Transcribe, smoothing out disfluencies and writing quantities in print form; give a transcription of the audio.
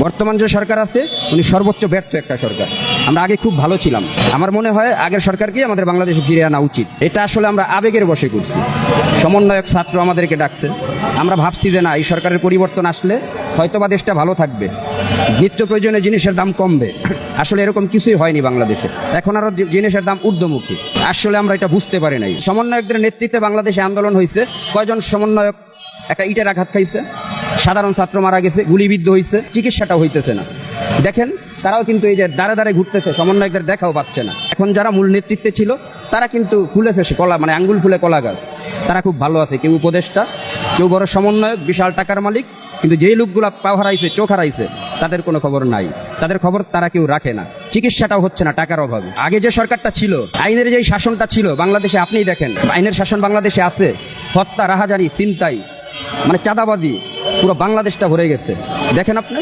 বর্তমান যে সরকার আছে উনি সর্বোচ্চ ব্যর্থ একটা সরকার। আমরা আগে খুব ভালো ছিলাম, আমার মনে হয় আগের সরকারকে আমাদের বাংলাদেশে ফিরে আনা উচিত। এটা আসলে আমরা আবেগের বশে করছি। সমন্বয়ক ছাত্র আমাদেরকে ডাকছে, আমরা ভাবছি যে না, এই সরকারের পরিবর্তন আসলে হয়তোবা দেশটা ভালো থাকবে, নিত্য প্রয়োজনীয় জিনিসের দাম কমবে। আসলে এরকম কিছুই হয়নি বাংলাদেশে, এখন আরো জিনিসের দাম ঊর্ধ্বমুখী। আসলে আমরা এটা বুঝতে পারি নাই। সমন্বয়কদের নেতৃত্বে বাংলাদেশে আন্দোলন হয়েছে, কয়জন সমন্বয়ক একটা ইটের আঘাত খাইছে, সাধারণ ছাত্র মারা গেছে, গুলিবিদ্ধ হয়েছে, চিকিৎসাটাও হইতেছে না। দেখেন তারাও কিন্তু এই যে দাঁড়ে দাঁড়ে ঘুরতেছে, সমন্বয়কদের দেখাও পাচ্ছে না। এখন যারা মূল নেতৃত্বে ছিল তারা কিন্তু ফুলে ফেসে কলা, মানে আঙ্গুল ফুলে কলা গাছ। তারা খুব ভালো আছে, কেউ উপদেষ্টা, কেউ বড় সমন্বয়ক, বিশাল টাকার মালিক। কিন্তু যেই লোকগুলা পা হারাইছে, চোখ হারাইছে, তাদের কোনো খবর নাই, তাদের খবর তারা কেউ রাখে না। চিকিৎসাটাও হচ্ছে না টাকার অভাবে। আগে যে সরকারটা ছিল, আইনের যেই শাসনটা ছিল বাংলাদেশে, আপনিই দেখেন আইনের শাসন বাংলাদেশে আছে। হত্যা, রাহাজানি, ছিনতাই, মানে চাঁদাবাজি, পুরো বাংলাদেশটা ভরে গেছে। দেখেন আপনি।